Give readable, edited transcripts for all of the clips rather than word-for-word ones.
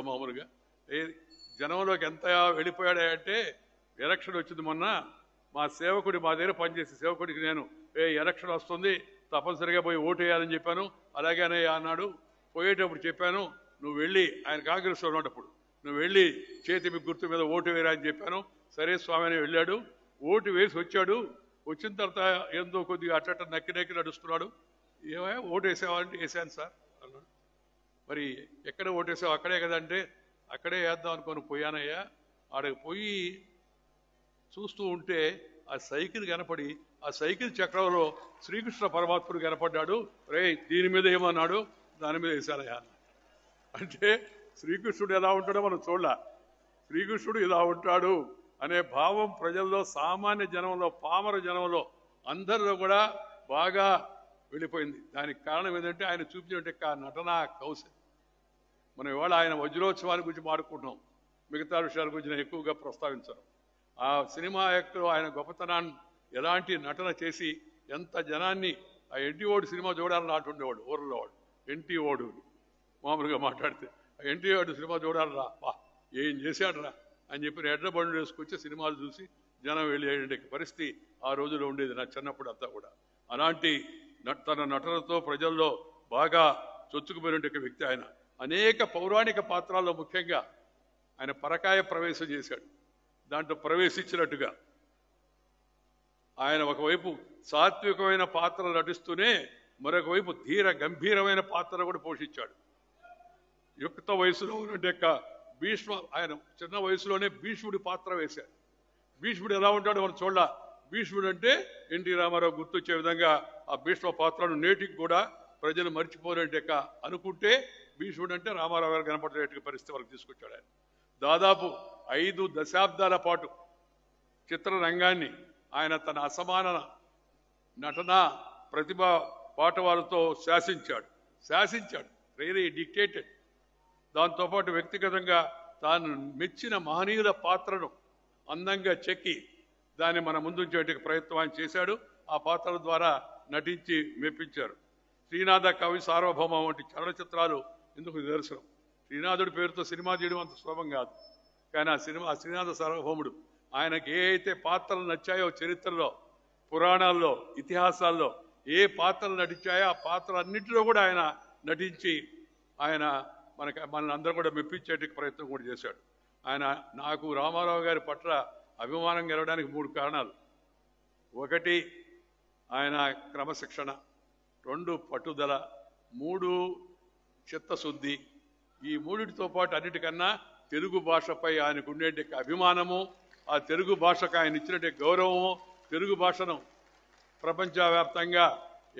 మామూలుగా జనంలోకి ఎంత వెళ్ళిపోయాడంటే ఎలక్షన్ వచ్చింది మొన్న మా సేవకుడి మా దగ్గర పనిచేసే సేవకుడికి నేను ఎలక్షన్ వస్తుంది తప్పనిసరిగా పోయి ఓటు వేయాలని చెప్పాను. అలాగనే అన్నాడు. పోయేటప్పుడు చెప్పాను, నువ్వు వెళ్ళి ఆయన కాంగ్రెస్లో ఉన్నప్పుడు నువ్వు వెళ్ళి చేతి మీ గుర్తు మీద ఓటు వేయరా అని చెప్పాను. సరే స్వామి అని వెళ్ళాడు, ఓటు వేసి వచ్చాడు. వచ్చిన తర్వాత ఏందో కొద్దిగా అట్ట నక్కి నక్కి నడుస్తున్నాడు. ఏమయ్యా ఓటు వేసావంటే వేసాను సార్ అన్నాడు. మరి ఎక్కడ ఓటేసావు? అక్కడే కదంటే అక్కడే వేద్దాం అనుకొని పోయానయ్యా. ఆడకి పోయి చూస్తూ ఉంటే ఆ సైకిల్ కనపడి ఆ సైకిల్ చక్రంలో శ్రీకృష్ణ పరమాత్ముడు కనపడ్డాడు. రే దీని మీద ఏమన్నాడు, దాని మీద వేశానయ్యా అన్న. అంటే శ్రీకృష్ణుడు ఎలా ఉంటాడో మనం చూడలే. శ్రీకృష్ణుడు ఇలా ఉంటాడు అనే భావం ప్రజల్లో, సామాన్య జనంలో, పామర జనంలో అందరిలో కూడా బాగా వెళ్ళిపోయింది. దానికి కారణం ఏంటంటే ఆయన చూపించిన నటనా కౌశలం. మనం ఇవాళ ఆయన వజ్రోత్సవాల గురించి మాట్లాడుకుంటున్నాం, మిగతా విషయాల గురించి నేను ఎక్కువగా ప్రస్తావించను. ఆ సినిమా యాక్టర్ ఆయన గొప్పతనాన్ని ఎలాంటి నటన చేసి ఎంత జనాన్ని ఆ ఎన్టీ ఓడు సినిమా చూడాలని నాటుండేవాడు ఊర్లో వాడు. ఎన్టీ ఓడు మామూలుగా మాట్లాడితే ఆ ఎన్టీ ఓడు సినిమా చూడాలి రా, వా ఏం చేశాడు రా అని చెప్పి ఎడ్ల బండ్లు వేసుకొచ్చి సినిమాలు చూసి జనం వెళ్ళే పరిస్థితి ఆ రోజులో ఉండేది నా చిన్నప్పుడు అంతా కూడా. అలాంటి తన నటనతో ప్రజల్లో బాగా చొచ్చుకుపోయిన వ్యక్తి ఆయన. అనేక పౌరాణిక పాత్రల్లో ముఖ్యంగా ఆయన పరకాయ ప్రవేశం చేశాడు. దాంట్లో ప్రవేశించినట్టుగా ఆయన ఒకవైపు సాత్వికమైన పాత్ర నటిస్తూనే మరొక వైపు ధీర గంభీరమైన పాత్ర కూడా పోషించాడు. యుక్త వయసులో ఉన్నట్టు భీష్మ ఆయన చిన్న వయసులోనే భీష్ముడి పాత్ర వేశాడు. భీష్ముడు ఎలా ఉంటాడో మనం చూడాల. భీష్ముడు అంటే ఎన్టీ రామారావు గుర్తొచ్చే విధంగా ఆ భీష్మ పాత్రను నేటికి కూడా ప్రజలు మర్చిపోలేంటే అనుకుంటే భీష్ముడు అంటే రామారావు గారు కనపడేట పరిస్థితి వరకు తీసుకొచ్చాడు ఆయన. దాదాపు 5 దశాబ్దాల పాటు చిత్రరంగాన్ని ఆయన తన అసమాన నటన ప్రతిభా పాటవాలతో శాసించాడు. Really dictated. దాంతోపాటు వ్యక్తిగతంగా తాను మెచ్చిన మహనీయుల పాత్రను అందంగా చెక్కి దాన్ని మన ముందుంచేట ప్రయత్నం ఆయన చేశాడు. ఆ పాత్రల ద్వారా నటించి మెప్పించారు. శ్రీనాథ కవి సార్వభౌమ వంటి చలనచిత్రాలు ఎందుకు నిదర్శనం. శ్రీనాథుడి పేరుతో సినిమా తీయడం అంత సులభం కాదు. కానీ ఆ శ్రీనాథ సార్వభౌముడు ఆయనకి ఏ అయితే పాత్రలు నచ్చాయో, చరిత్రలో, పురాణాల్లో, ఇతిహాసాల్లో ఏ పాత్రలు నటించాయో ఆ పాత్రలన్నింటిలో కూడా ఆయన నటించి ఆయన మనల్ని అందరూ కూడా మెప్పించేట ప్రయత్నం కూడా చేశాడు. నాకు రామారావు గారి పట్ల అభిమానం కలగడానికి 3 కారణాలు. 1 ఆయన క్రమశిక్షణ, 2 పట్టుదల, 3 చిత్తశుద్ధి. ఈ 3టితో పాటు అన్నిటికన్నా తెలుగు భాషపై ఆయనకు ఉండే అభిమానము, ఆ తెలుగు భాషకు ఆయన ఇచ్చినట్టు గౌరవము, తెలుగు భాషను ప్రపంచవ్యాప్తంగా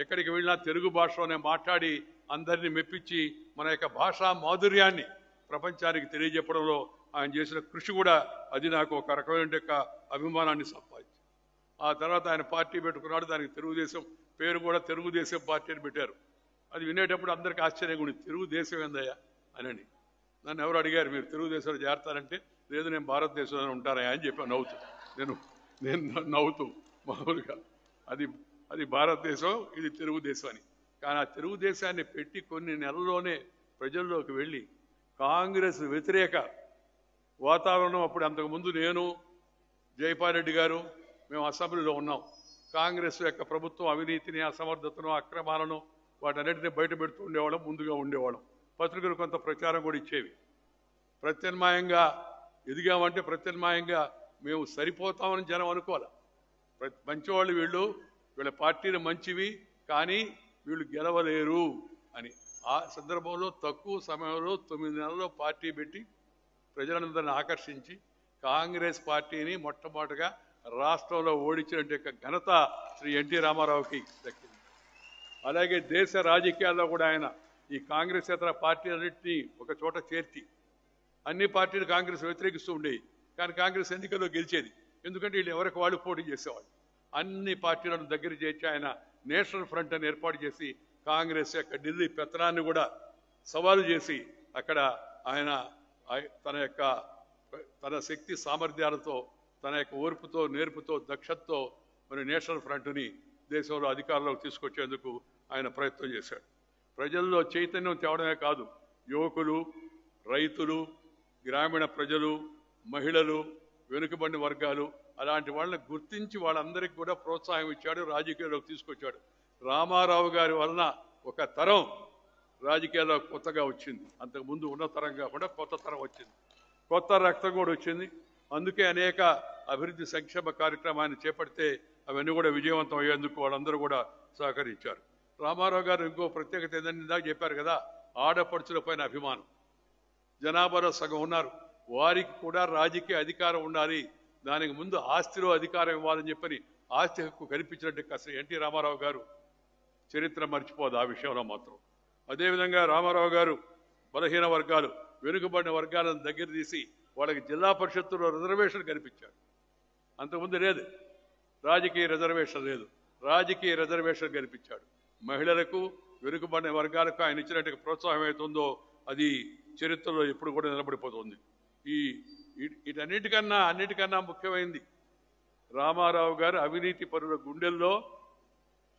ఎక్కడికి వెళ్ళినా తెలుగు భాషలోనే మాట్లాడి అందరినీ మెప్పించి మన యొక్క భాషా మాధుర్యాన్ని ప్రపంచానికి తెలియజెప్పడంలో ఆయన చేసిన కృషి కూడా అది నాకు ఒక రకమైన అభిమానాన్ని సంపాదించింది. ఆ తర్వాత ఆయన పార్టీ పెట్టుకున్నాడు. దానికి తెలుగుదేశం పేరు కూడా తెలుగుదేశం పార్టీ అని పెట్టారు. అది వినేటప్పుడు అందరికీ ఆశ్చర్యంగా ఉంది. తెలుగుదేశం ఏందయ్యా అని నన్ను ఎవరు అడిగారు, మీరు తెలుగుదేశంలో చేరతారంటే లేదు నేను భారతదేశంలో ఉంటానయ్యా అని చెప్పి నేను నవ్వుతూ మామూలుగా అది భారతదేశం, ఇది తెలుగుదేశం అని. కానీ ఆ తెలుగుదేశాన్ని పెట్టి కొన్ని నెలల్లోనే ప్రజల్లోకి వెళ్ళి కాంగ్రెస్ వ్యతిరేక వాతావరణం అప్పుడు అంతకుముందు నేను జైపాల్ రెడ్డి గారు మేము అసెంబ్లీలో ఉన్నాం. కాంగ్రెస్ యొక్క ప్రభుత్వం అవినీతిని, అసమర్థతను, అక్రమాలను వాటన్నిటిని బయట పెడుతూ ఉండేవాళ్ళం, ముందుగా ఉండేవాళ్ళం. పత్రికలు కొంత ప్రచారం కూడా ఇచ్చేవి. ప్రత్యామ్నాయంగా ఎదిగామంటే ప్రత్యామ్నాయంగా మేము సరిపోతామని జనం అనుకోవాలి. మంచివాళ్ళు వీళ్ళ పార్టీలు మంచివి కానీ వీళ్ళు గెలవలేరు అని. ఆ సందర్భంలో తక్కువ సమయంలో 9 నెలల్లో పార్టీ పెట్టి ప్రజలందరినీ ఆకర్షించి కాంగ్రెస్ పార్టీని మొట్టమొదటిగా రాష్ట్రంలో ఓడించినట్టు ఘనత శ్రీ ఎన్టీ రామారావుకి దక్కింది. అలాగే దేశ రాజకీయాల్లో కూడా ఆయన ఈ కాంగ్రెస్ ఇతర పార్టీలన్నింటినీ ఒక చోట చేర్చి అన్ని పార్టీలు కాంగ్రెస్ వ్యతిరేకిస్తూ ఉండేవి. కానీ కాంగ్రెస్ ఎన్నికల్లో గెలిచేది. ఎందుకంటే వీళ్ళు ఎవరికి వాళ్ళు పోటీ చేసేవాళ్ళు. అన్ని పార్టీలను దగ్గర చేర్చి ఆయన నేషనల్ ఫ్రంట్ అని ఏర్పాటు చేసి కాంగ్రెస్ యొక్క ఢిల్లీ పెత్తనాన్ని కూడా సవాలు చేసి అక్కడ ఆయన తన శక్తి సామర్థ్యాలతో, తన యొక్క ఓర్పుతో, నేర్పుతో, దక్షతతో మరి నేషనల్ ఫ్రంట్ని దేశంలో అధికారంలోకి తీసుకొచ్చేందుకు ఆయన ప్రయత్నం చేశాడు. ప్రజల్లో చైతన్యం తేవడమే కాదు, యువకులు, రైతులు, గ్రామీణ ప్రజలు, మహిళలు, వెనుకబడిన వర్గాలు అలాంటి వాళ్ళని గుర్తించి వాళ్ళందరికీ కూడా ప్రోత్సాహం ఇచ్చాడు, రాజకీయాల్లోకి తీసుకొచ్చాడు. రామారావు గారి వలన ఒక తరం రాజకీయాల్లో కొత్తగా వచ్చింది. అంతకుముందు ఉన్న తరం కాకుండా కొత్త తరం వచ్చింది, కొత్త రక్తం కూడా వచ్చింది. అందుకే అనేక అభివృద్ధి సంక్షేమ కార్యక్రమాన్ని చేపడితే అవన్నీ కూడా విజయవంతం అయ్యేందుకు వాళ్ళందరూ కూడా సహకరించారు. రామారావు గారు ఇంకో ప్రత్యేకత ఏంటంటే ఇందాక చెప్పారు కదా, ఆడపడుచుల పైన అభిమానం. జనాభాలో సగం ఉన్నారు, వారికి కూడా రాజకీయ అధికారం ఉండాలి, దానికి ముందు ఆస్తిలో అధికారం ఇవ్వాలని చెప్పని ఆస్తి హక్కు కల్పించినట్టు అసలు ఎన్టీ రామారావు గారు చరిత్ర మర్చిపోదు ఆ విషయంలో మాత్రం. అదేవిధంగా రామారావు గారు బలహీన వర్గాలు, వెనుకబడిన వర్గాలను దగ్గర తీసి వాళ్ళకి జిల్లా పరిషత్తులో రిజర్వేషన్ కల్పించాడు. అంతకుముందు లేదు, రాజకీయ రిజర్వేషన్ లేదు, రాజకీయ రిజర్వేషన్ కల్పించాడు. మహిళలకు, వెనుకబడిన వర్గాలకు ఆయన ఇచ్చినట్టు ప్రోత్సాహం అవుతుందో అది చరిత్రలో ఎప్పుడు కూడా నిలబడిపోతుంది. అన్నిటికన్నా ముఖ్యమైనది రామారావు గారు అవినీతి పరుల గుండెల్లో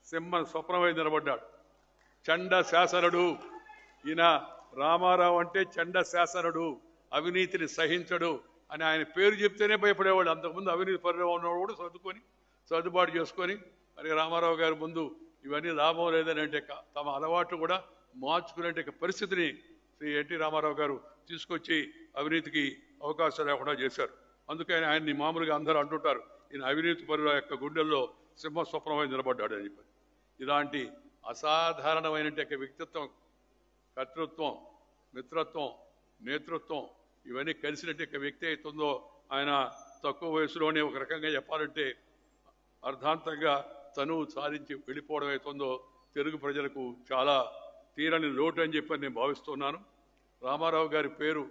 సింహ స్వప్నమై నిలబడ్డాడు. చండ శాసనుడు ఈయన. రామారావు అంటే చండ శాసనుడు, అవినీతిని సహించడు అని ఆయన పేరు చెప్తేనే భయపడేవాళ్ళు. అంతకుముందు అవినీతి పరులు ఉన్నవాడు కూడా సర్దుబాటు చేసుకొని మరి రామారావు గారి ముందు ఇవన్నీ లాభం లేదని అంటే తమ అలవాటు కూడా మార్చుకునే పరిస్థితిని శ్రీ ఎన్టీ రామారావు గారు తీసుకొచ్చి అవినీతికి అవకాశం లేకుండా చేశారు. అందుకని ఆయన్ని మామూలుగా అందరూ అంటుంటారు, ఈయన అవినీతి పరుల యొక్క గుండెల్లో సింహ స్వప్నమై నిలబడ్డాడు అని చెప్పి. ఇలాంటి అసాధారణమైన వ్యక్తిత్వం, కర్తృత్వం, మిత్రత్వం, నేతృత్వం ఇవన్నీ కలిసినట్టు వ్యక్తి అవుతుందో ఆయన తక్కువ వయసులోనే ఒక రకంగా చెప్పాలంటే అర్ధాంతంగా తను సాధించి వెళ్ళిపోవడం అవుతుందో తెలుగు ప్రజలకు చాలా తీరని లోటు అని చెప్పి నేను భావిస్తున్నాను. రామారావు గారి పేరు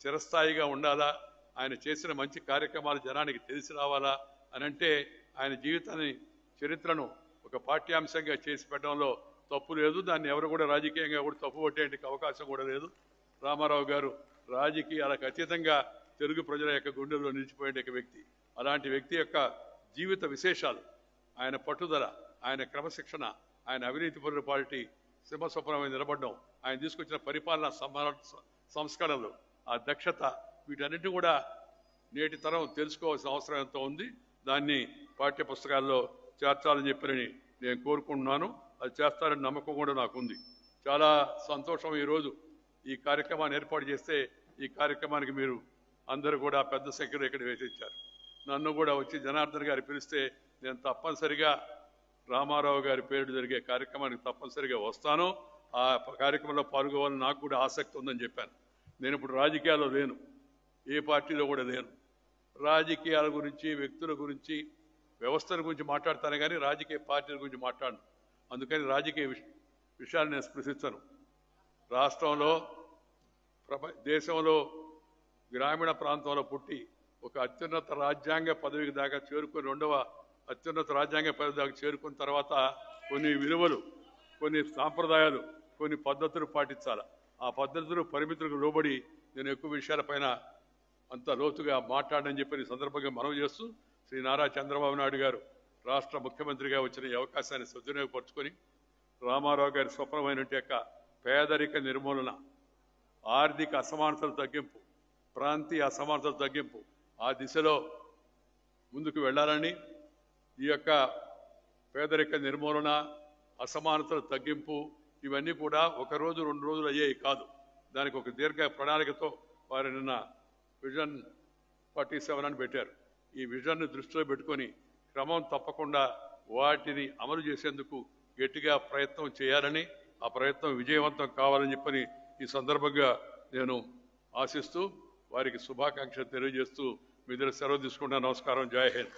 చిరస్థాయిగా ఉండాలా, ఆయన చేసిన మంచి కార్యక్రమాలు జనానికి తెలిసి రావాలా అని అంటే ఆయన జీవితాన్ని, చరిత్రను ఒక పాఠ్యాంశంగా చేసి పెట్టడంలో తప్పు లేదు. దాన్ని ఎవరు కూడా రాజకీయంగా కూడా తప్పు పట్టేందుకు అవకాశం కూడా లేదు. రామారావు గారు రాజకీయాలకు అతీతంగా తెలుగు ప్రజల యొక్క గుండెల్లో నిలిచిపోయే వ్యక్తి. అలాంటి వ్యక్తి యొక్క జీవిత విశేషాలు, ఆయన పట్టుదల, ఆయన క్రమశిక్షణ, ఆయన అవినీతి పరుల పార్టీ సింహస్వప్నమై నిలబడడం, ఆయన తీసుకొచ్చిన పరిపాలన సంస్కరణలు, ఆ దక్షత, వీటన్నిటిని కూడా నేటి తరం తెలుసుకోవాల్సిన అవసరం ఎంతో ఉంది. దాన్ని పాఠ్య పుస్తకాల్లో చేర్చాలని చెప్పని నేను కోరుకుంటున్నాను. అది చేస్తారని నమ్మకం కూడా నాకుంది. చాలా సంతోషం ఈరోజు ఈ కార్యక్రమాన్ని ఏర్పాటు చేస్తే ఈ కార్యక్రమానికి మీరు అందరూ కూడా పెద్ద సంఖ్యలో ఇక్కడ వేసించారు. నన్ను కూడా వచ్చి జనార్దన్ గారు పిలిస్తే నేను తప్పనిసరిగా రామారావు గారి పేరు జరిగే కార్యక్రమానికి తప్పనిసరిగా వస్తాను. ఆ కార్యక్రమంలో పాల్గొవాలని నాకు కూడా ఆసక్తి ఉందని చెప్పాను. నేను ఇప్పుడు రాజకీయాల్లో లేను, ఏ పార్టీలో కూడా లేను. రాజకీయాల గురించి, వ్యక్తుల గురించి, వ్యవస్థల గురించి మాట్లాడతాను కానీ రాజకీయ పార్టీల గురించి మాట్లాడను. అందుకని రాజకీయ విషయాలు నేను స్పృశించను. రాష్ట్రంలో, దేశంలో, గ్రామీణ ప్రాంతంలో పుట్టి ఒక అత్యున్నత రాజ్యాంగ పదవికి దాకా చేరుకొని, రెండవ అత్యున్నత రాజ్యాంగ పదవి దాకా చేరుకున్న తర్వాత కొన్ని విలువలు, కొన్ని సాంప్రదాయాలు, కొన్ని పద్ధతులు పాటించాలి. ఆ పద్ధతులు, పరిమితులకు లోబడి నేను ఎక్కువ విషయాలపైన అంత లోతుగా మాట్లాడని చెప్పి సందర్భంగా మనవి చేస్తూ, శ్రీ నారా చంద్రబాబు నాయుడు గారు రాష్ట్ర ముఖ్యమంత్రిగా వచ్చిన ఈ అవకాశాన్ని సద్వినియోగపరుచుకొని రామారావు గారి స్వప్నమైనటువంటి యొక్క పేదరిక నిర్మూలన, ఆర్థిక అసమానతల తగ్గింపు, ప్రాంతీయ అసమానతల తగ్గింపు, ఆ దిశలో ముందుకు వెళ్ళాలని, ఈ యొక్క పేదరిక నిర్మూలన, అసమానతల తగ్గింపు ఇవన్నీ కూడా ఒక రోజు 2 రోజులు అయ్యేవి కాదు. దానికి ఒక దీర్ఘ ప్రణాళికతో వారు నిన్న విజన్ 47 అని పెట్టారు. ఈ విజన్ను దృష్టిలో పెట్టుకొని క్రమం తప్పకుండా వాటిని అమలు చేసేందుకు గట్టిగా ప్రయత్నం చేయాలని, ఆ ప్రయత్నం విజయవంతం కావాలని చెప్పని ఈ సందర్భంగా నేను ఆశిస్తూ వారికి శుభాకాంక్షలు తెలియజేస్తూ మీ దగ్గర సెలవు తీసుకుంటా. నమస్కారం. జై హింద్.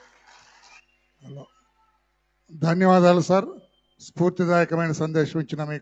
ధన్యవాదాలు సార్. స్ఫూర్తిదాయకమైన సందేశం ఇచ్చిన మీకు